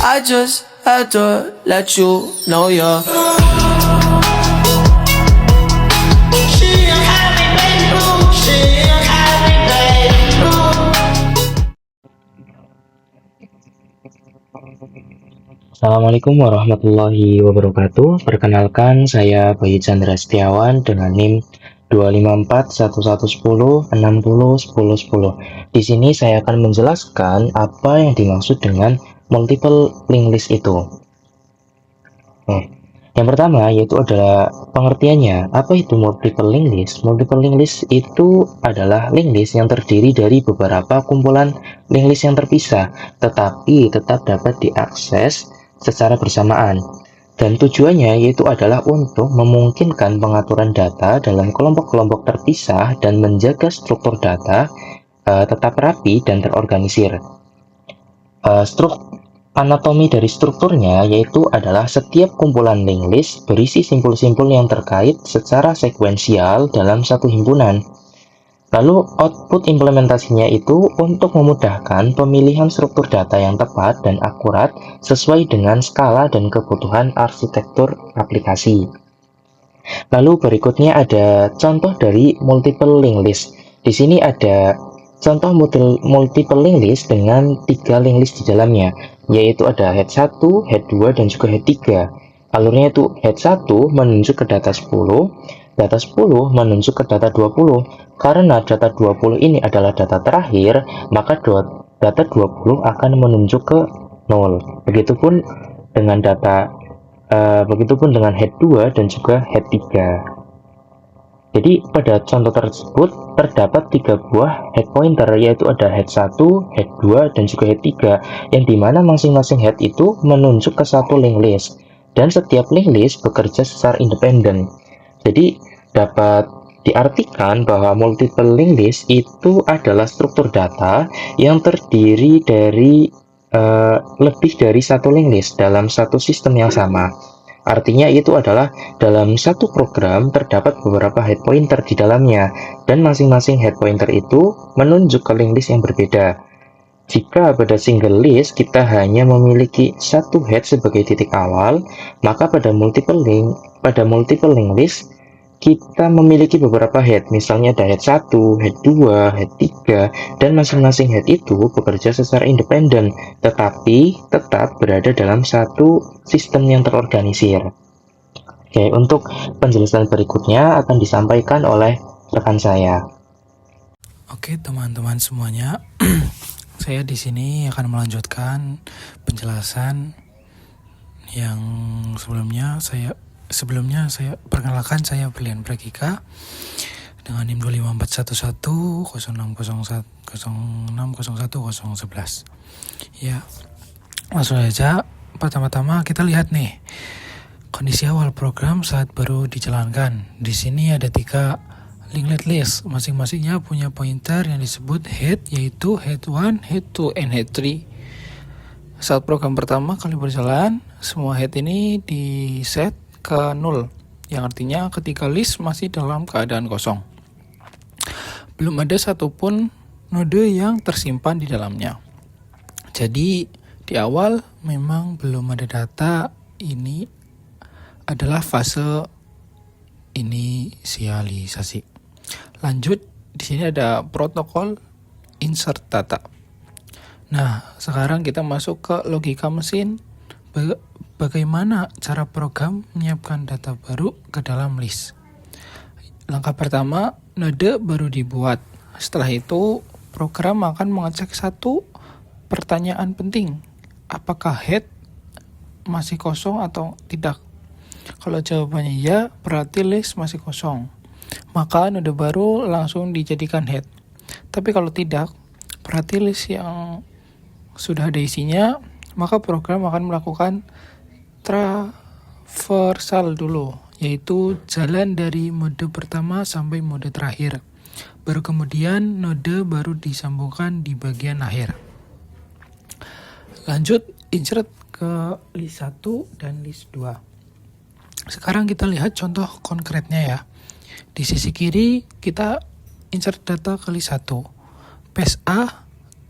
I just had to let you know you're Assalamualaikum warahmatullahi wabarakatuh. Perkenalkan, saya Bayu Chandra Setiawan dengan NIM 2541110601010. Di sini saya akan menjelaskan apa yang dimaksud dengan multiple linked list itu. Yang pertama yaitu adalah pengertiannya. Apa itu multiple linked list? Multiple linked list itu adalah linked list yang terdiri dari beberapa kumpulan linked list yang terpisah, tetapi tetap dapat diakses secara bersamaan. Dan tujuannya yaitu adalah untuk memungkinkan pengaturan data dalam kelompok-kelompok terpisah dan menjaga struktur data tetap rapi dan terorganisir. Anatomi dari strukturnya yaitu adalah setiap kumpulan linked list berisi simpul-simpul yang terkait secara sekuensial dalam satu himpunan. Lalu output implementasinya itu untuk memudahkan pemilihan struktur data yang tepat dan akurat sesuai dengan skala dan kebutuhan arsitektur aplikasi. Lalu berikutnya ada contoh dari multiple linked list. Di sini ada contoh multiple linked list dengan 3 linked list di dalamnya, yaitu ada head 1, head 2, dan juga head 3. Alurnya itu head 1 menunjuk ke data 10, data 10 menunjuk ke data 20. Karena data 20 ini adalah data terakhir, maka data 20 akan menunjuk ke 0. Begitupun dengan head 2 dan juga head 3. Jadi pada contoh tersebut terdapat 3 buah head pointer, yaitu ada head 1, head 2, dan juga head 3, yang dimana masing-masing head itu menunjuk ke satu linked list, dan setiap linked list bekerja secara independen. Jadi dapat diartikan bahwa multiple linked list itu adalah struktur data yang terdiri dari lebih dari satu linked list dalam satu sistem yang sama. Artinya itu adalah dalam satu program terdapat beberapa head pointer di dalamnya, dan masing-masing head pointer itu menunjuk ke linked list yang berbeda. Jika pada single list kita hanya memiliki satu head sebagai titik awal, maka pada multiple linked list kita memiliki beberapa head, misalnya ada head 1, head 2, head 3, dan masing-masing head itu bekerja secara independen, tetapi tetap berada dalam satu sistem yang terorganisir. Oke, untuk penjelasan berikutnya akan disampaikan oleh rekan saya. Oke, teman-teman semuanya, saya di sini akan melanjutkan penjelasan yang sebelumnya saya perkenalkan, saya Brilian Pregika dengan NIM 254111060101011. Ya, langsung saja. Pertama-tama kita lihat nih kondisi awal program saat baru dijalankan. Di sini ada 3 linked list, masing-masingnya punya pointer yang disebut head, yaitu head 1, head 2, and head 3. Saat program pertama kali berjalan, semua head ini di-set ke 0, yang artinya ketika list masih dalam keadaan kosong. Belum ada satupun node yang tersimpan di dalamnya. Jadi di awal memang belum ada data. Ini adalah fase inisialisasi. Lanjut, di sini ada protokol insert data. Nah, sekarang kita masuk ke logika mesin. Bagaimana cara program menyiapkan data baru ke dalam list? Langkah pertama, node baru dibuat. Setelah itu, program akan mengecek satu pertanyaan penting. Apakah head masih kosong atau tidak? Kalau jawabannya ya, berarti list masih kosong. Maka node baru langsung dijadikan head. Tapi kalau tidak, berarti list yang sudah ada isinya, maka program akan melakukan traversal dulu, yaitu jalan dari mode pertama sampai mode terakhir. Baru kemudian node baru disambungkan di bagian akhir. Lanjut, insert ke list 1 dan list 2. Sekarang kita lihat contoh konkretnya ya. Di sisi kiri kita insert data ke list 1. Path A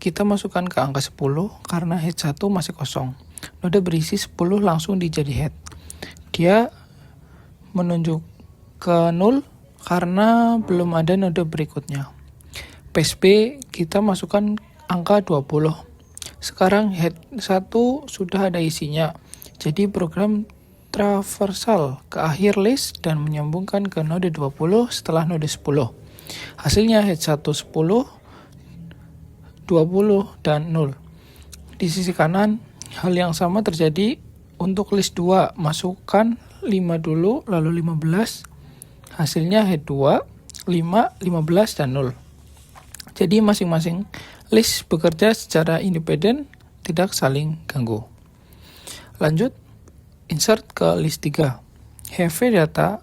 kita masukkan ke angka 10 karena head 1 masih kosong. Node berisi 10 langsung dijadi head. Dia menunjuk ke 0 karena belum ada node berikutnya. Phase B kita masukkan angka 20. Sekarang head 1 sudah ada isinya. Jadi program traversal ke akhir list dan menyambungkan ke node 20 setelah node 10. Hasilnya head 1 10, 20, dan 0. Di sisi kanan, hal yang sama terjadi untuk list 2. Masukkan 5 dulu, lalu 15. Hasilnya head 2, 5, 15, dan 0. Jadi masing-masing list bekerja secara independen, tidak saling ganggu. Lanjut, insert ke list 3. Have data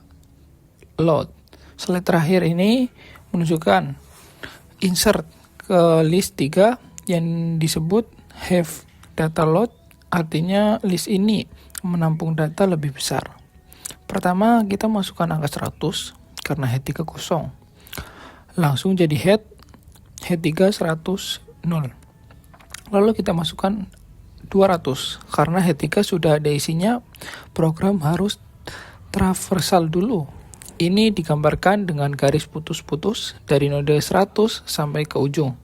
load. Slide terakhir ini menunjukkan insert ke list 3 yang disebut have data load, artinya list ini menampung data lebih besar. Pertama, kita masukkan angka 100 karena head 3 kosong. Langsung jadi head 3 100 0. Lalu kita masukkan 200 karena head 3 sudah ada isinya, program harus traversal dulu. Ini digambarkan dengan garis putus-putus dari node 100 sampai ke ujung.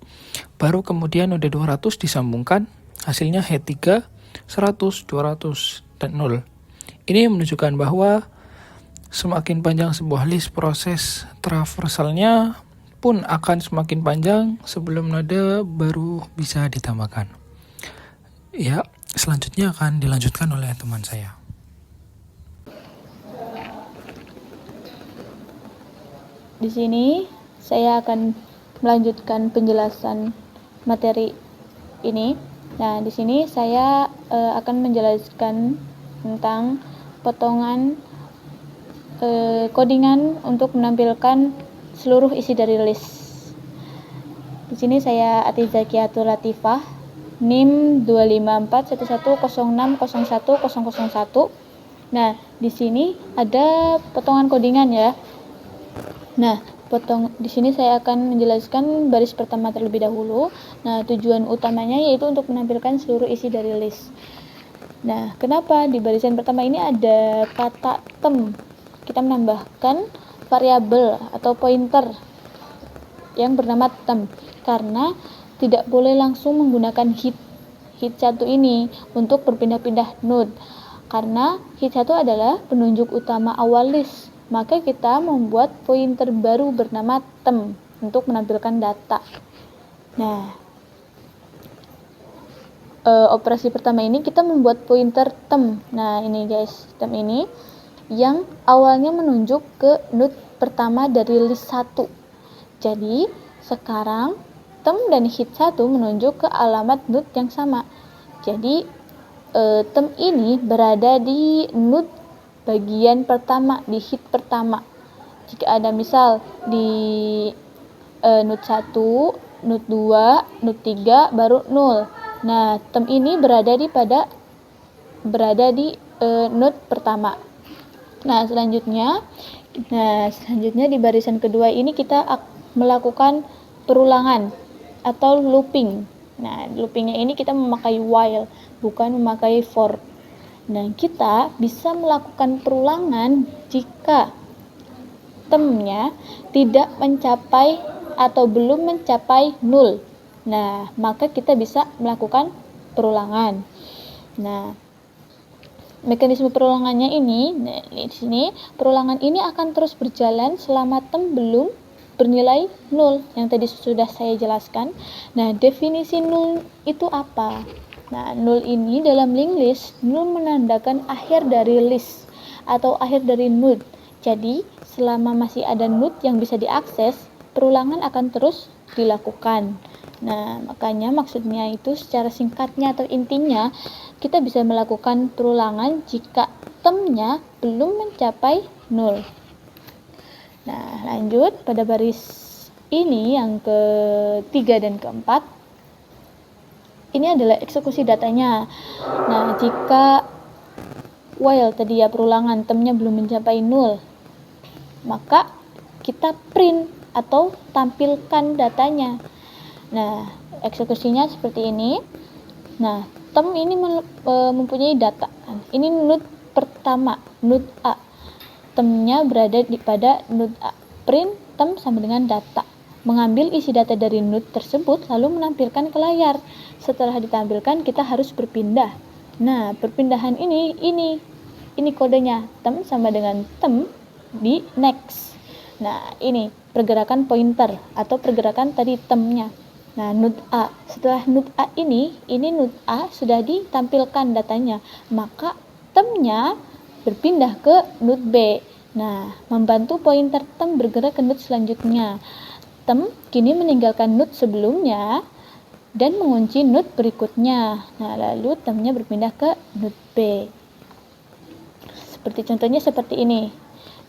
Baru kemudian node 200 disambungkan, hasilnya head 3, 100, 200, dan 0. Ini menunjukkan bahwa semakin panjang sebuah list, proses traversalnya pun akan semakin panjang sebelum node baru bisa ditambahkan. Ya, selanjutnya akan dilanjutkan oleh teman saya. Di sini saya akan melanjutkan penjelasan materi ini. Nah, di sini saya akan menjelaskan tentang potongan codingan untuk menampilkan seluruh isi dari list. Di sini saya Atiza Kiatul Latifah, NIM 25411060101. Nah, di sini ada potongan codingan ya. Nah, di sini saya akan menjelaskan baris pertama terlebih dahulu. Nah, tujuan utamanya yaitu untuk menampilkan seluruh isi dari list. Nah, kenapa di barisan pertama ini ada kata tem? Kita menambahkan variabel atau pointer yang bernama tem karena tidak boleh langsung menggunakan hit 1 ini untuk berpindah-pindah node. Karena hit 1 adalah penunjuk utama awal list. Maka kita membuat pointer baru bernama tem untuk menampilkan data. Nah, operasi pertama ini kita membuat pointer tem. Nah, ini guys, tem ini yang awalnya menunjuk ke node pertama dari list 1. Jadi, sekarang tem dan hit 1 menunjuk ke alamat node yang sama. Jadi, tem ini berada di node bagian pertama, di hit pertama. Jika ada misal di node 1, node 2, node 3 baru 0. Nah, tem ini berada di node pertama. Nah, selanjutnya di barisan kedua ini kita melakukan perulangan atau looping. Nah, loopingnya ini kita memakai while, bukan memakai for. Nah, kita bisa melakukan perulangan jika temnya tidak mencapai atau belum mencapai 0. Nah, maka kita bisa melakukan perulangan. Nah, mekanisme perulangannya ini, di sini perulangan ini akan terus berjalan selama tem belum bernilai 0 yang tadi sudah saya jelaskan. Nah, definisi 0 itu apa? Nah, 0 ini dalam linked list, 0 menandakan akhir dari list atau akhir dari node. Jadi, selama masih ada node yang bisa diakses, perulangan akan terus dilakukan. Nah, makanya maksudnya itu secara singkatnya atau intinya, kita bisa melakukan perulangan jika temnya belum mencapai 0. Nah, lanjut pada baris ini yang ketiga dan keempat. Ini adalah eksekusi datanya. Nah, jika while tadi ya perulangan temnya belum mencapai 0, maka kita print atau tampilkan datanya. Nah, eksekusinya seperti ini. Nah, tem ini mempunyai data. Ini node pertama, node A. Temnya berada pada node A. Print tem sama dengan data. Mengambil isi data dari node tersebut lalu menampilkan ke layar. Setelah ditampilkan kita harus berpindah. Nah, perpindahan ini kodenya. Tem sama dengan tem di next. Nah, ini pergerakan pointer atau pergerakan tadi temnya. Nah, node A. Setelah node A ini node A sudah ditampilkan datanya, maka temnya berpindah ke node B. Nah, membantu pointer tem bergerak ke node selanjutnya. Tem kini meninggalkan node sebelumnya dan mengunci node berikutnya. Nah, lalu temnya berpindah ke node B. Seperti contohnya seperti ini.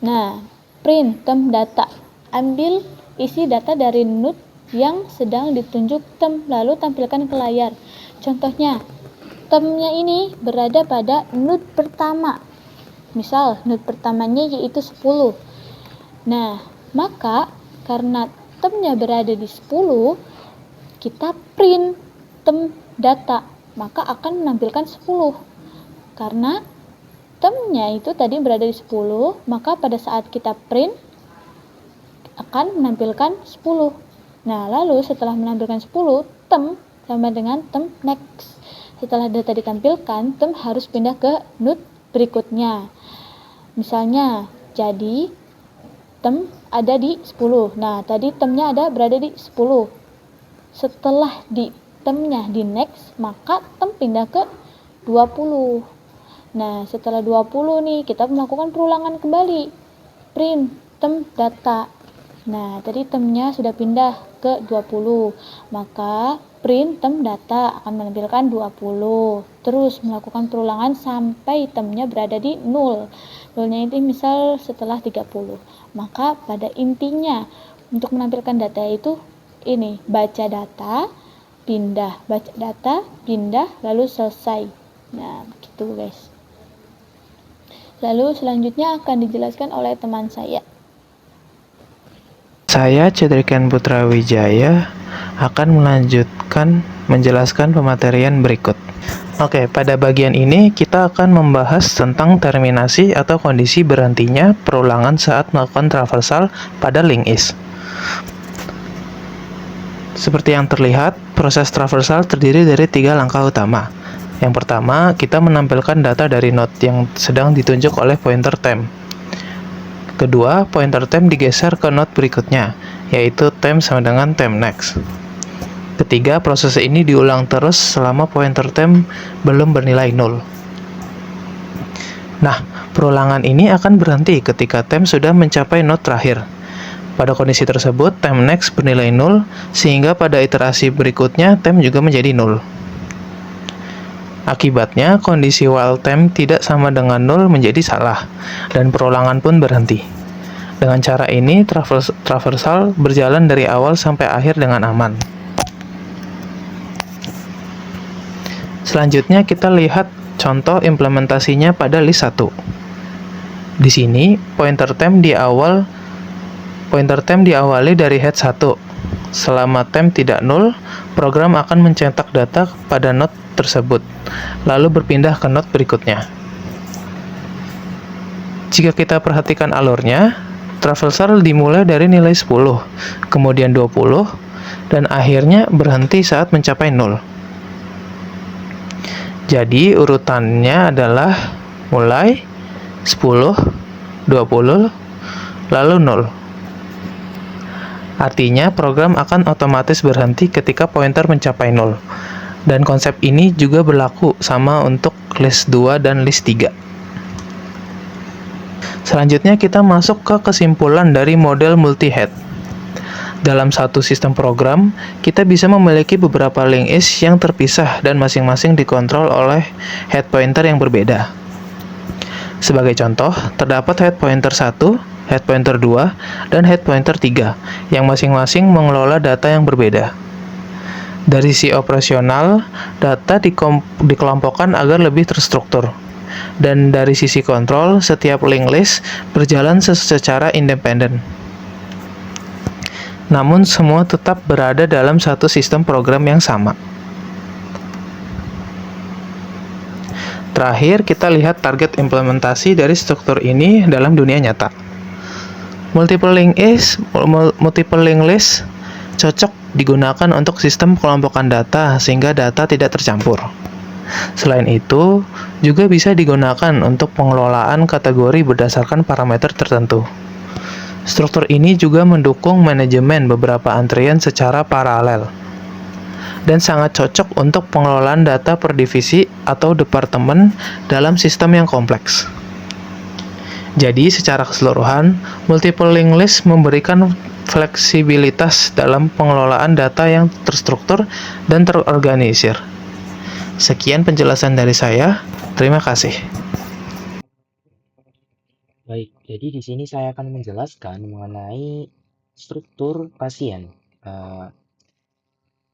Nah, print tem data. Ambil isi data dari node yang sedang ditunjuk tem lalu tampilkan ke layar. Contohnya, temnya ini berada pada node pertama. Misal, node pertamanya yaitu 10. Nah, maka karena temnya berada di 10, kita print tem data, maka akan menampilkan 10. Karena temnya itu tadi berada di 10, maka pada saat kita print akan menampilkan 10. Nah, lalu setelah menampilkan 10, tem sama dengan tem next. Setelah data ditampilkan, tem harus pindah ke node berikutnya. Misalnya, jadi tem ada di 10. Nah, tadi temnya berada di 10. Setelah temnya di next, maka tem pindah ke 20. Nah, setelah 20 nih, kita melakukan perulangan kembali. Print tem data. Nah, tadi temnya sudah pindah ke 20, maka print tem data akan menampilkan 20. Terus melakukan perulangan sampai temnya berada di 0. Nolnya itu misal setelah 30. Maka pada intinya untuk menampilkan data itu ini, baca data, pindah, baca data, pindah, lalu selesai. Nah, begitu guys. Lalu selanjutnya akan dijelaskan oleh teman saya. Saya Cedrikan Putra Wijaya akan menjelaskan pematerian berikut. Oke, pada bagian ini kita akan membahas tentang terminasi atau kondisi berhentinya perulangan saat melakukan traversal pada link is. Seperti yang terlihat, proses traversal terdiri dari 3 langkah utama. Yang pertama, kita menampilkan data dari node yang sedang ditunjuk oleh pointer tem. Kedua, pointer tem digeser ke node berikutnya, yaitu tem sama dengan tem next. Ketiga, proses ini diulang terus selama pointer tem belum bernilai 0. Nah, perulangan ini akan berhenti ketika tem sudah mencapai node terakhir. Pada kondisi tersebut, tem next bernilai 0, sehingga pada iterasi berikutnya tem juga menjadi 0. Akibatnya, kondisi while time tidak sama dengan 0 menjadi salah, dan perulangan pun berhenti. Dengan cara ini, traversal berjalan dari awal sampai akhir dengan aman. Selanjutnya, kita lihat contoh implementasinya pada list 1. Di sini, pointer tem diawali dari head 1. Selama tem tidak 0, program akan mencetak data pada node tersebut, lalu berpindah ke node berikutnya. Jika kita perhatikan alurnya, traversal dimulai dari nilai 10, kemudian 20, dan akhirnya berhenti saat mencapai 0. Jadi urutannya adalah mulai 10, 20, lalu 0. Artinya program akan otomatis berhenti ketika pointer mencapai 0. Dan konsep ini juga berlaku sama untuk list 2 dan list 3. Selanjutnya kita masuk ke kesimpulan dari model multi-head. Dalam satu sistem program, kita bisa memiliki beberapa link is yang terpisah dan masing-masing dikontrol oleh head pointer yang berbeda. Sebagai contoh, terdapat head pointer 1, head pointer 2, dan head pointer 3 yang masing-masing mengelola data yang berbeda. Dari sisi operasional, data dikelompokkan agar lebih terstruktur. Dan dari sisi kontrol, setiap link list berjalan secara independen. namun semua tetap berada dalam satu sistem program yang sama. Terakhir, kita lihat target implementasi dari struktur ini dalam dunia nyata. Multiple linked list cocok digunakan untuk sistem kelompokan data sehingga data tidak tercampur. Selain itu, juga bisa digunakan untuk pengelolaan kategori berdasarkan parameter tertentu. Struktur ini juga mendukung manajemen beberapa antrian secara paralel dan sangat cocok untuk pengelolaan data per divisi atau departemen dalam sistem yang kompleks. Jadi, secara keseluruhan, multiple linked list memberikan fleksibilitas dalam pengelolaan data yang terstruktur dan terorganisir. Sekian penjelasan dari saya. Terima kasih. Baik, jadi di sini saya akan menjelaskan mengenai struktur pasien.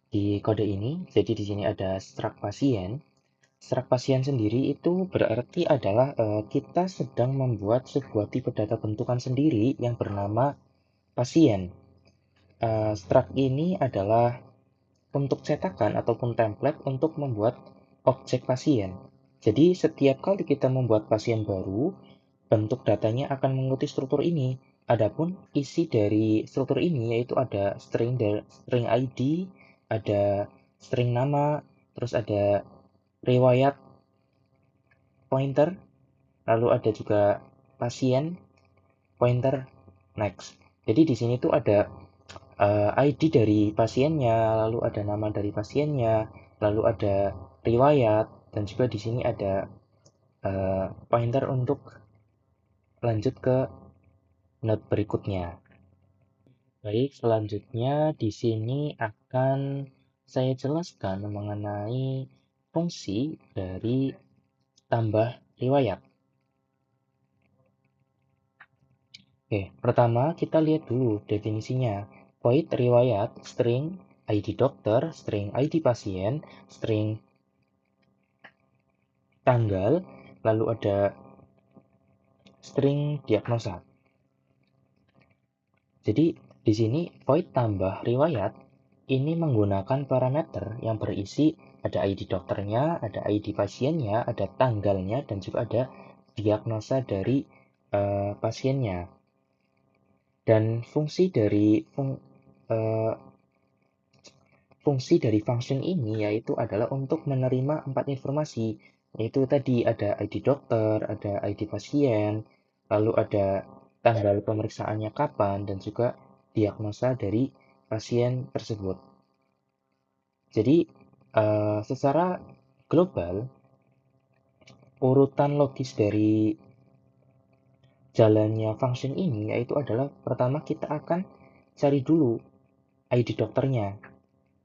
Di kode ini, jadi di sini ada struct pasien. Struct pasien sendiri itu berarti adalah kita sedang membuat sebuah tipe data bentukan sendiri yang bernama pasien. Struct ini adalah untuk cetakan ataupun template untuk membuat objek pasien. Jadi setiap kali kita membuat pasien baru, bentuk datanya akan mengikuti struktur ini. Adapun isi dari struktur ini yaitu ada string ID, ada string nama, terus ada riwayat pointer, lalu ada juga pasien pointer next. Jadi di sini tuh ada ID dari pasiennya, lalu ada nama dari pasiennya, lalu ada riwayat, dan juga di sini ada pointer untuk lanjut ke node berikutnya. Baik, selanjutnya di sini akan saya jelaskan mengenai fungsi dari tambah riwayat. Oke, pertama kita lihat dulu definisinya. Void riwayat, string ID dokter, string ID pasien, string tanggal, lalu ada string diagnosa. Jadi di sini void tambah riwayat ini menggunakan parameter yang berisi ada ID dokternya, ada ID pasiennya, ada tanggalnya, dan juga ada diagnosa dari pasiennya. Dan fungsi dari function ini yaitu adalah untuk menerima 4 informasi, yaitu tadi ada ID dokter, ada ID pasien, lalu ada tanggal pemeriksaannya kapan, dan juga diagnosa dari pasien tersebut. Jadi, secara global, urutan logis dari jalannya function ini yaitu adalah pertama kita akan cari dulu ID dokternya.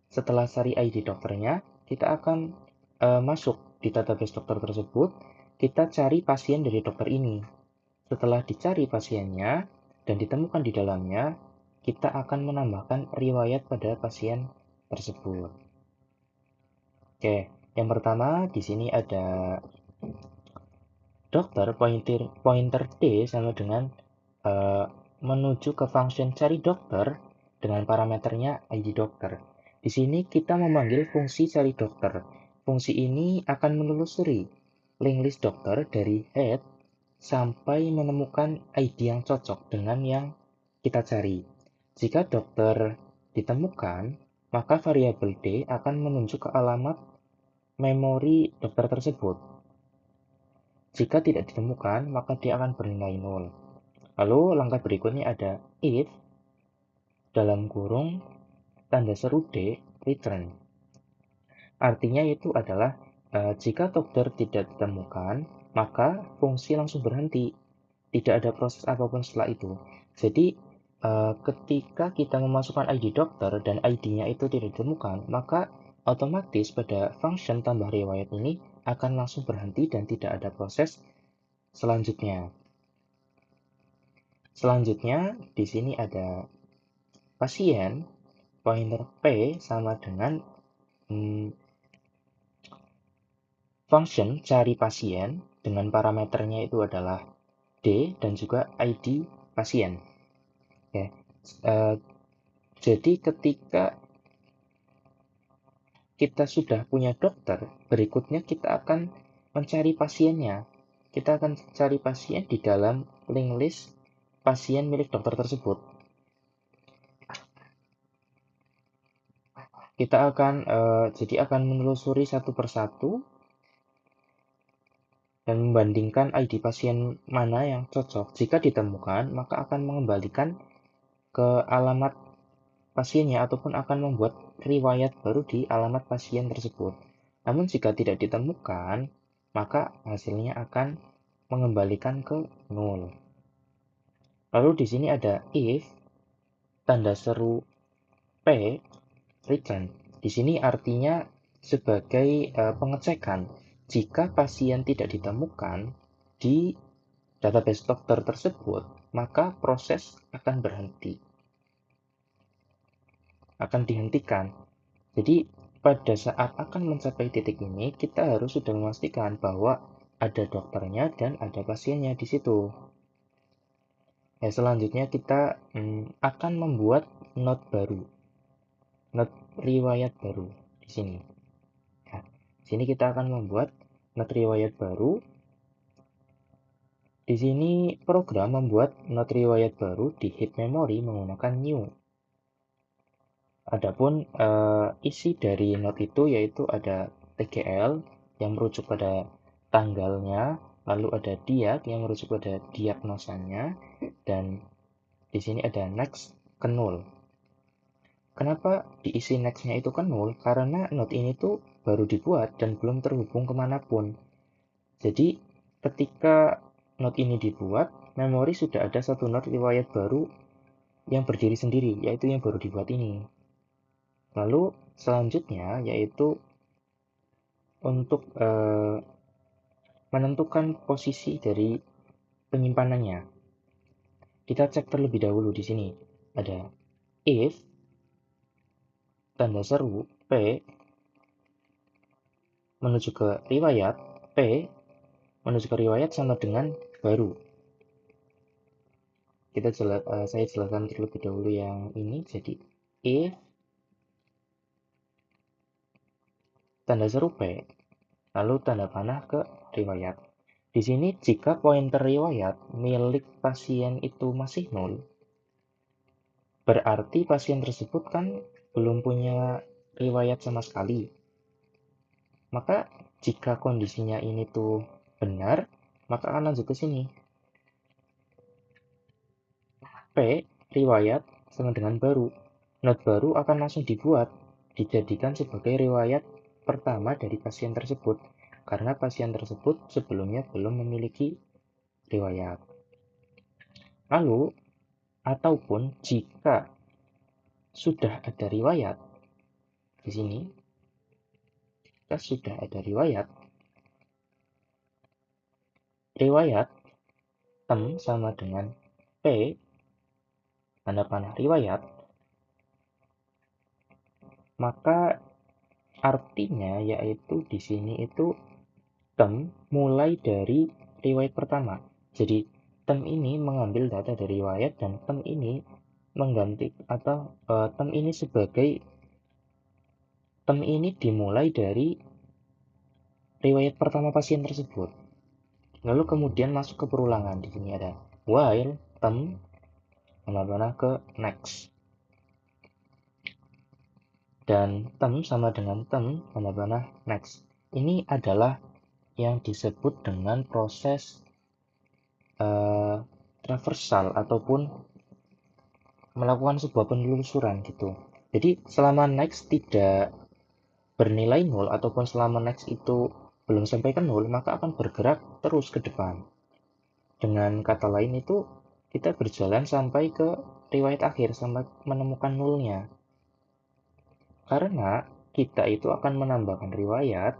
Setelah cari ID dokternya, kita akan masuk di database dokter tersebut, kita cari pasien dari dokter ini. Setelah dicari pasiennya dan ditemukan di dalamnya, kita akan menambahkan riwayat pada pasien tersebut. Oke, yang pertama di sini ada dokter, pointer D sama dengan menuju ke function cari dokter dengan parameternya ID dokter. Di sini kita memanggil fungsi cari dokter. Fungsi ini akan menelusuri link list dokter dari head sampai menemukan ID yang cocok dengan yang kita cari. Jika dokter ditemukan, maka variabel D akan menunjuk ke alamat memori dokter tersebut. Jika tidak ditemukan, maka dia akan bernilai 0. Lalu langkah berikutnya ada if dalam kurung tanda seru D return. Artinya itu adalah jika dokter tidak ditemukan, maka fungsi langsung berhenti. Tidak ada proses apapun setelah itu. Jadi ketika kita memasukkan ID dokter dan ID-nya itu tidak ditemukan, maka otomatis pada function tambah riwayat ini akan langsung berhenti dan tidak ada proses selanjutnya. Selanjutnya di sini ada pasien, pointer P sama dengan function cari pasien dengan parameternya itu adalah D dan juga ID pasien. Oke. Jadi ketika kita sudah punya dokter, berikutnya kita akan mencari pasiennya. Kita akan cari pasien di dalam link list pasien milik dokter tersebut. Kita akan akan menelusuri satu persatu dan membandingkan ID pasien mana yang cocok. Jika ditemukan, maka akan mengembalikan ke alamat pasiennya ataupun akan membuat riwayat baru di alamat pasien tersebut. Namun jika tidak ditemukan, maka hasilnya akan mengembalikan ke 0. Lalu di sini ada if tanda seru P return. Di sini artinya sebagai pengecekan. Jika pasien tidak ditemukan di database dokter tersebut, maka proses akan berhenti. Akan dihentikan. Jadi pada saat akan mencapai titik ini, kita harus sudah memastikan bahwa ada dokternya dan ada pasiennya di situ. Ya, selanjutnya kita akan membuat note baru. Note riwayat baru di sini. Nah, di sini kita akan membuat note riwayat baru. Di sini program membuat note riwayat baru di heap memory menggunakan new. Adapun isi dari note itu yaitu ada TGL yang merujuk pada tanggalnya, lalu ada diag yang merujuk pada diagnosanya, dan di sini ada next ke 0. Kenapa diisi next-nya itu ke 0? Karena note ini tuh baru dibuat dan belum terhubung kemanapun. Jadi ketika note ini dibuat, memori sudah ada satu note riwayat baru yang berdiri sendiri, yaitu yang baru dibuat ini. Lalu selanjutnya yaitu untuk menentukan posisi dari penyimpanannya. Kita cek terlebih dahulu di sini. Ada if tanda seru P menuju ke riwayat, P menuju ke riwayat sama dengan baru. Saya jelaskan terlebih dahulu yang ini. Jadi if tanda seru P lalu tanda panah ke riwayat. Di sini jika pointer riwayat milik pasien itu masih 0, berarti pasien tersebut kan belum punya riwayat sama sekali. Maka jika kondisinya ini tuh benar, maka akan lanjut ke sini. P riwayat sama dengan baru. Note baru akan langsung dibuat, dijadikan sebagai riwayat pertama dari pasien tersebut, karena pasien tersebut sebelumnya belum memiliki riwayat. Lalu, ataupun jika sudah ada riwayat, di sini, jika sudah ada riwayat tem sama dengan P, tanda panah riwayat, maka artinya yaitu di sini itu tem mulai dari riwayat pertama. Jadi tem ini mengambil data dari riwayat dan tem ini mengganti atau tem ini dimulai dari riwayat pertama pasien tersebut. Lalu kemudian masuk ke perulangan. Di sini ada while tem mana ke next. Dan tem sama dengan tem mana next. Ini adalah yang disebut dengan proses traversal ataupun melakukan sebuah penelusuran gitu. Jadi selama next tidak bernilai 0 ataupun selama next itu belum sampai ke 0, maka akan bergerak terus ke depan. Dengan kata lain itu kita berjalan sampai ke riwayat akhir sampai menemukan nolnya. Karena kita itu akan menambahkan riwayat,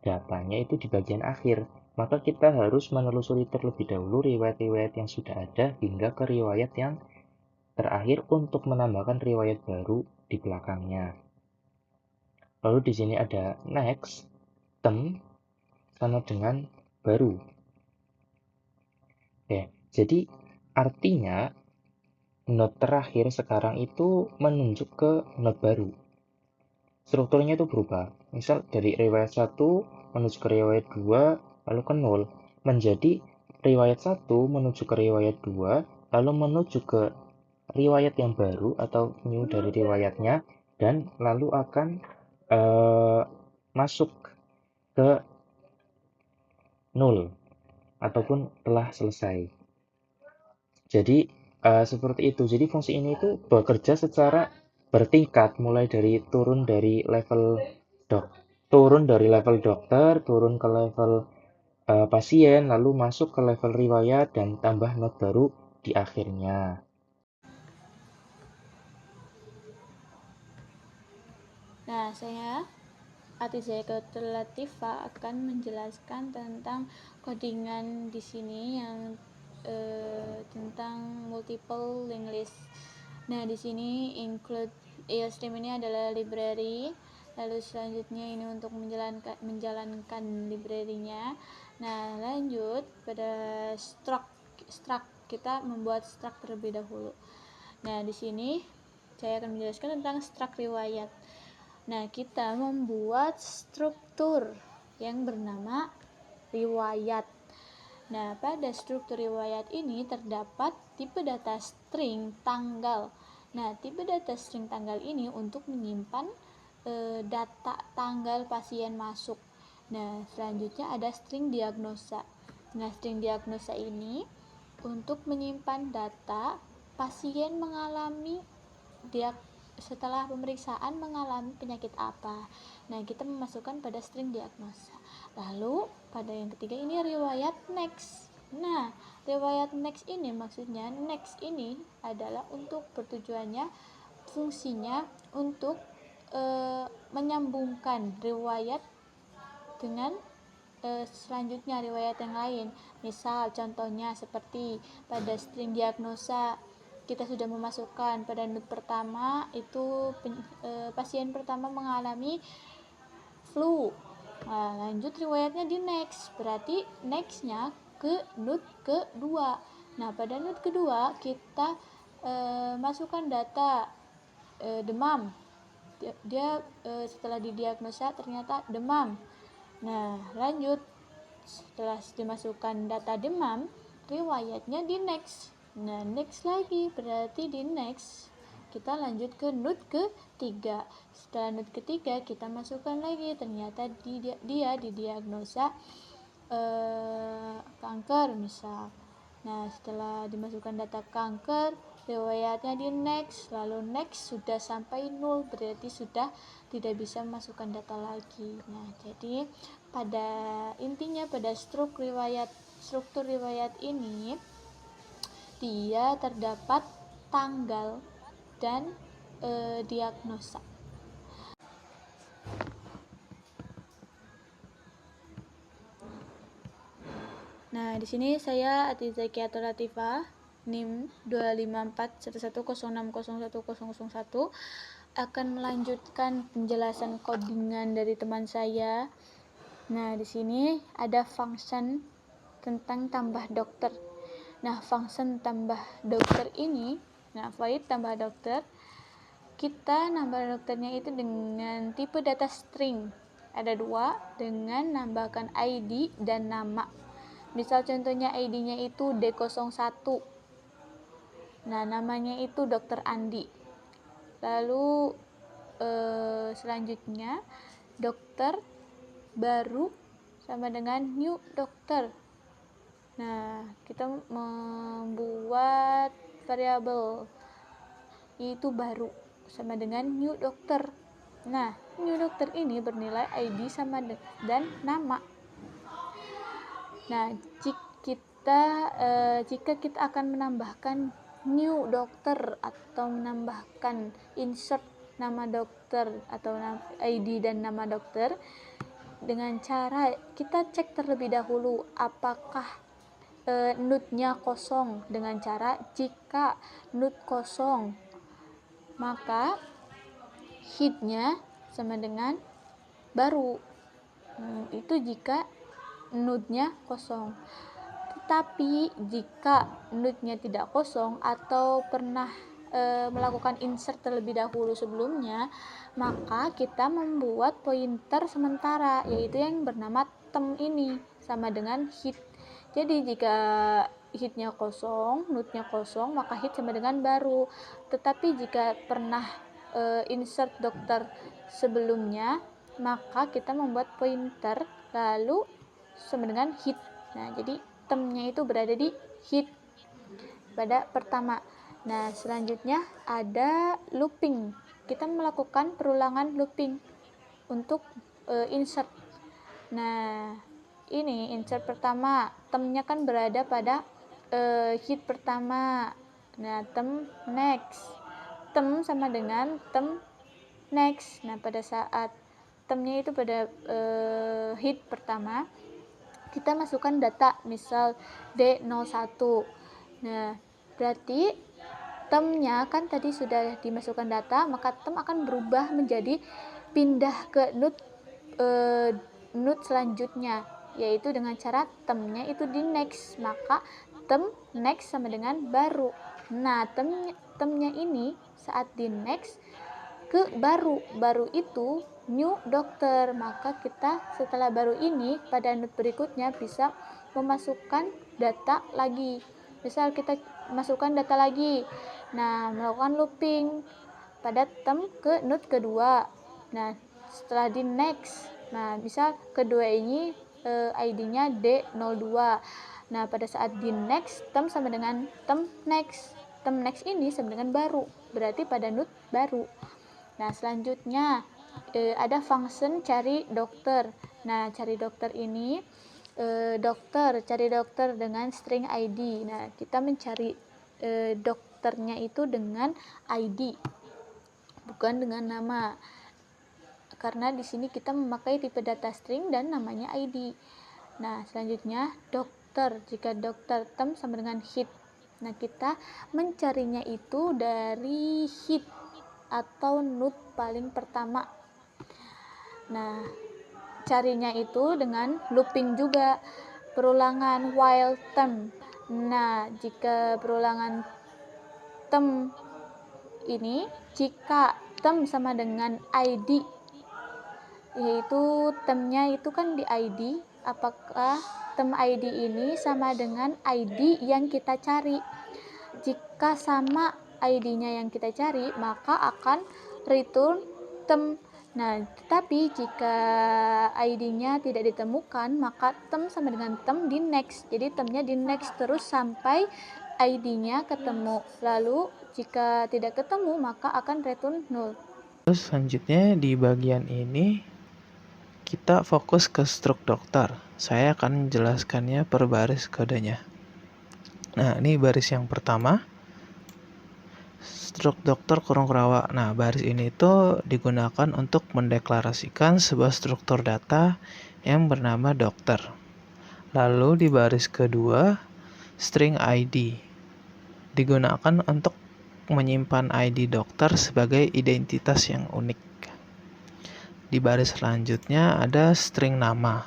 datanya itu di bagian akhir. Maka kita harus menelusuri terlebih dahulu riwayat-riwayat yang sudah ada hingga ke riwayat yang terakhir untuk menambahkan riwayat baru di belakangnya. Lalu di sini ada next, tem sama dengan baru. Oke, jadi artinya node terakhir sekarang itu menunjuk ke node baru. Strukturnya itu berubah. Misal dari riwayat 1 menuju ke riwayat 2 lalu ke 0 menjadi riwayat 1 menuju ke riwayat 2 lalu menuju ke riwayat yang baru atau new dari riwayatnya dan lalu akan masuk ke 0 ataupun telah selesai. Jadi seperti itu. Jadi fungsi ini itu bekerja secara bertingkat, mulai dari turun dari level dokter, turun ke level pasien, lalu masuk ke level riwayat dan tambah not baru di akhirnya. Nah, saya Atizaya Latifa akan menjelaskan tentang codingan di sini yang tentang multiple linked list. Nah, di sini include IOStream ini adalah library. Lalu selanjutnya ini untuk menjalankan library-nya. Nah, lanjut pada struct kita membuat struct terlebih dahulu. Nah, di sini saya akan menjelaskan tentang struct riwayat. Nah, kita membuat struktur yang bernama riwayat. Nah, pada struktur riwayat ini terdapat tipe data string tanggal. Nah, tipe data string tanggal ini untuk menyimpan data tanggal pasien masuk. Nah, selanjutnya ada string diagnosa. Nah, string diagnosa ini untuk menyimpan data pasien mengalami setelah pemeriksaan mengalami penyakit apa. Nah, kita memasukkan pada string diagnosa. Lalu pada yang ketiga ini riwayat next. Nah, riwayat next ini maksudnya next ini adalah untuk bertujuannya fungsinya untuk menyambungkan riwayat dengan selanjutnya riwayat yang lain. Misal contohnya seperti pada string diagnosa kita sudah memasukkan pada node pertama itu pasien pertama mengalami flu. Nah, lanjut riwayatnya di next, berarti nextnya ke node kedua. Nah, pada node kedua kita masukkan data demam. Dia setelah didiagnosa ternyata demam. Nah, lanjut setelah dimasukkan data demam, riwayatnya di next. Nah, next lagi berarti di next kita lanjut ke node ketiga. Setelah node ketiga kita masukkan lagi ternyata dia didiagnosa kanker misal. Nah, setelah dimasukkan data kanker, riwayatnya di next, lalu next sudah sampai 0, berarti sudah tidak bisa memasukkan data lagi. Nah, jadi pada intinya pada struktur riwayat ini dia terdapat tanggal dan diagnosa. Nah, di sini saya Atizaya Latifa NIM 25411060101 akan melanjutkan penjelasan codingan dari teman saya. Nah, di sini ada function tentang tambah dokter. Nah, function tambah dokter ini, void tambah dokter, kita nambah dokternya itu dengan tipe data string. Ada 2 dengan nambahkan ID dan nama. Misal contohnya ID-nya itu D01. Nah, namanya itu Dr. Andi. Lalu selanjutnya dokter baru sama dengan new dokter. Nah, kita membuat variabel itu baru sama dengan new dokter. Nah, new dokter ini bernilai ID sama dan nama. Nah, jika kita akan menambahkan new dokter atau menambahkan insert nama dokter atau ID dan nama dokter dengan cara kita cek terlebih dahulu apakah node-nya kosong. Dengan cara jika node kosong maka head-nya sama dengan baru. Itu jika node-nya kosong. Tetapi jika node-nya tidak kosong atau pernah melakukan insert terlebih dahulu sebelumnya, maka kita membuat pointer sementara, yaitu yang bernama tem ini, sama dengan hit. Jadi jika hitnya kosong, node-nya kosong, maka hit sama dengan baru. Tetapi jika pernah insert dokter sebelumnya, maka kita membuat pointer lalu sama dengan hit. Nah, jadi temnya itu berada di hit pada pertama. Nah, selanjutnya ada looping. Kita melakukan perulangan looping untuk insert. Nah, ini insert pertama, temnya kan berada pada hit pertama. Nah, tem next. Tem sama dengan tem next. Nah, pada saat temnya itu pada hit pertama, kita masukkan data, misal D01. Nah, berarti temnya kan tadi sudah dimasukkan data, maka tem akan berubah menjadi pindah ke node selanjutnya, yaitu dengan cara temnya itu di next, maka tem next sama dengan baru. Nah, temnya ini saat di next ke baru itu new dokter, maka kita setelah baru ini pada node berikutnya bisa memasukkan data lagi. Misal kita masukkan data lagi, nah melakukan looping pada tem ke node kedua. Nah, setelah di next, nah misal kedua ini ID-nya D02. Nah, pada saat di next, tem sama dengan tem next. Tem next ini sama dengan baru, berarti pada node baru. Nah, selanjutnya ada function cari dokter. Nah, cari dokter ini cari dokter dengan string ID. Nah, kita mencari dokternya itu dengan ID, bukan dengan nama. Karena di sini kita memakai tipe data string dan namanya ID. Nah, selanjutnya dokter. Jika dokter tem sama dengan hit. Nah, kita mencarinya itu dari hit atau node paling pertama. Nah, carinya itu dengan looping juga, perulangan while tem. Nah, jika perulangan tem ini, jika tem sama dengan ID, yaitu temnya itu kan di ID, apakah tem ID ini sama dengan ID yang kita cari. Jika sama ID-nya yang kita cari, maka akan return tem. Nah, tetapi jika ID-nya tidak ditemukan, maka tem sama dengan tem di next. Jadi temnya di next terus sampai ID-nya ketemu. Lalu jika tidak ketemu, maka akan return null. Terus selanjutnya di bagian ini kita fokus ke struk dokter. Saya akan menjelaskannya per baris kodenya. Nah, ini baris yang pertama. Struk dokter kurung kurawa. Nah, baris ini itu digunakan untuk mendeklarasikan sebuah struktur data yang bernama dokter. Lalu di baris kedua, string ID digunakan untuk menyimpan ID dokter sebagai identitas yang unik. Di baris selanjutnya ada string nama.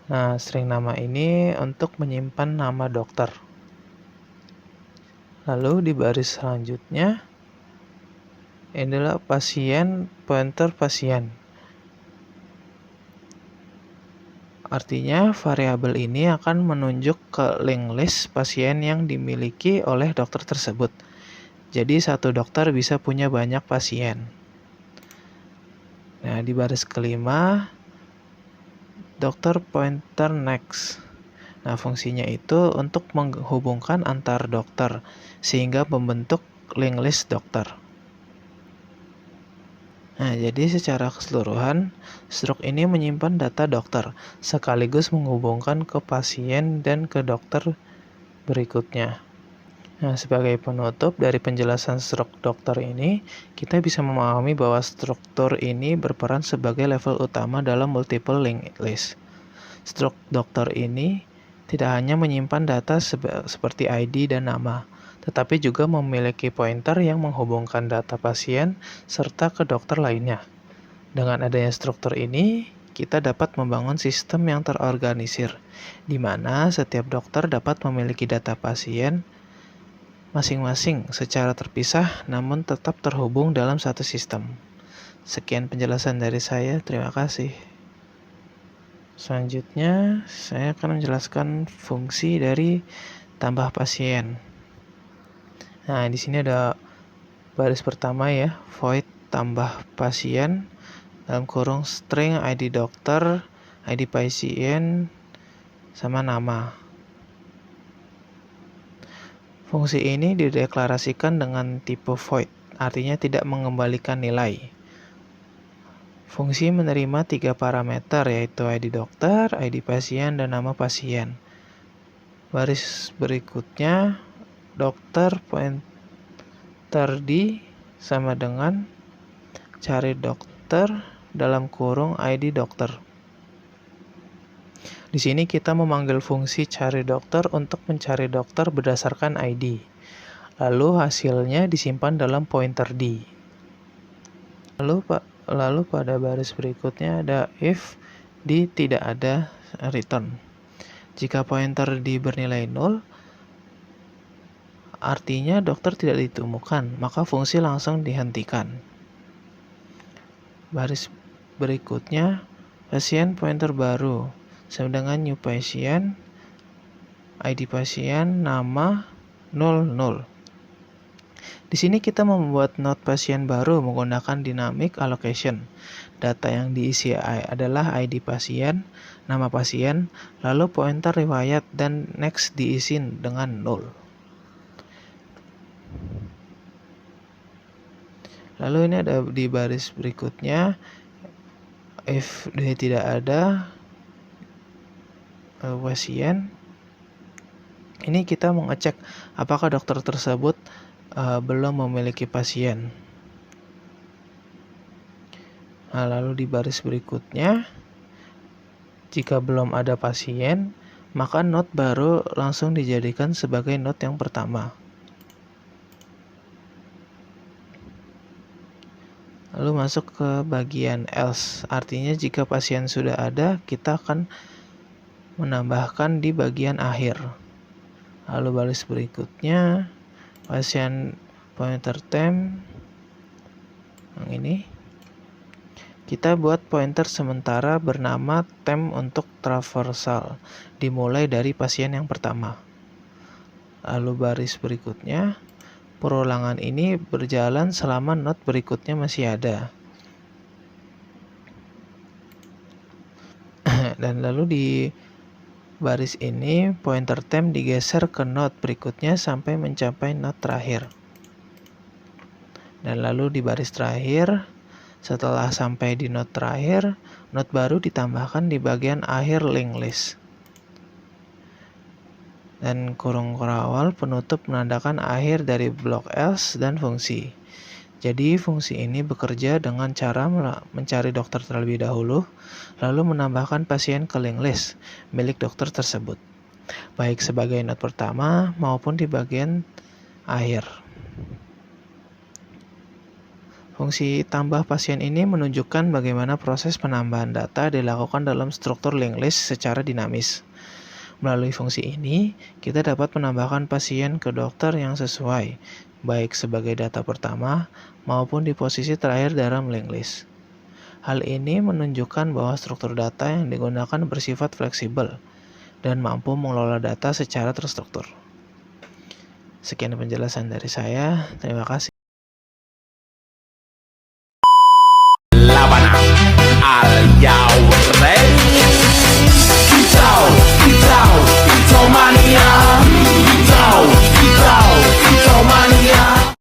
Nah, string nama ini untuk menyimpan nama dokter. Lalu di baris selanjutnya ini adalah pasien, pointer pasien. Artinya variabel ini akan menunjuk ke link list pasien yang dimiliki oleh dokter tersebut. Jadi satu dokter bisa punya banyak pasien. Nah, di baris kelima dokter pointer next. Nah, fungsinya itu untuk menghubungkan antar dokter sehingga membentuk link list dokter. Nah, jadi secara keseluruhan, struk ini menyimpan data dokter sekaligus menghubungkan ke pasien dan ke dokter berikutnya. Nah, sebagai penutup dari penjelasan struk dokter ini, kita bisa memahami bahwa struktur ini berperan sebagai level utama dalam multiple linked list. Struk dokter ini tidak hanya menyimpan data seperti ID dan nama, tetapi juga memiliki pointer yang menghubungkan data pasien serta ke dokter lainnya. Dengan adanya struktur ini, kita dapat membangun sistem yang terorganisir, di mana setiap dokter dapat memiliki data pasien masing-masing secara terpisah namun tetap terhubung dalam satu sistem. Sekian penjelasan dari saya, terima kasih. Selanjutnya, saya akan menjelaskan fungsi dari tambah pasien. Nah, di sini ada baris pertama ya, void tambah pasien dalam kurung string ID dokter, ID pasien, sama nama. Fungsi ini dideklarasikan dengan tipe void, artinya tidak mengembalikan nilai. Fungsi menerima 3 parameter, yaitu ID dokter, ID pasien, dan nama pasien. Baris berikutnya, dokter pointer D sama dengan cari dokter dalam kurung ID dokter. Di sini kita memanggil fungsi cari dokter untuk mencari dokter berdasarkan ID. Lalu hasilnya disimpan dalam pointer D. Lalu pada baris berikutnya ada if D tidak ada return. Jika pointer D bernilai 0, artinya dokter tidak ditemukan, maka fungsi langsung dihentikan. Baris berikutnya, pasien pointer baru, sama dengan new patient, ID pasien, nama 00. Di sini kita membuat node pasien baru menggunakan dynamic allocation. Data yang diisi adalah ID pasien, nama pasien, lalu pointer riwayat dan next diisi dengan 0. Lalu ini ada di baris berikutnya, if D tidak ada pasien, ini kita mengecek apakah dokter tersebut belum memiliki pasien. Nah, lalu di baris berikutnya, jika belum ada pasien, maka node baru langsung dijadikan sebagai node yang pertama. Lalu masuk ke bagian else, artinya jika pasien sudah ada, kita akan menambahkan di bagian akhir. Lalu baris berikutnya, pasien pointer temp, yang ini, kita buat pointer sementara bernama temp untuk traversal, dimulai dari pasien yang pertama. Lalu baris berikutnya, perulangan ini berjalan selama node berikutnya masih ada. Dan lalu di baris ini, pointer temp digeser ke node berikutnya sampai mencapai node terakhir. Dan lalu di baris terakhir, setelah sampai di node terakhir, node baru ditambahkan di bagian akhir linked list. Dan kurung awal penutup menandakan akhir dari blok else dan fungsi. Jadi fungsi ini bekerja dengan cara mencari dokter terlebih dahulu, lalu menambahkan pasien ke linked list milik dokter tersebut, baik sebagai node pertama maupun di bagian akhir. Fungsi tambah pasien ini menunjukkan bagaimana proses penambahan data dilakukan dalam struktur linked list secara dinamis. Melalui fungsi ini, kita dapat menambahkan pasien ke dokter yang sesuai, baik sebagai data pertama maupun di posisi terakhir dalam linked list. Hal ini menunjukkan bahwa struktur data yang digunakan bersifat fleksibel dan mampu mengelola data secara terstruktur. Sekian penjelasan dari saya, terima kasih.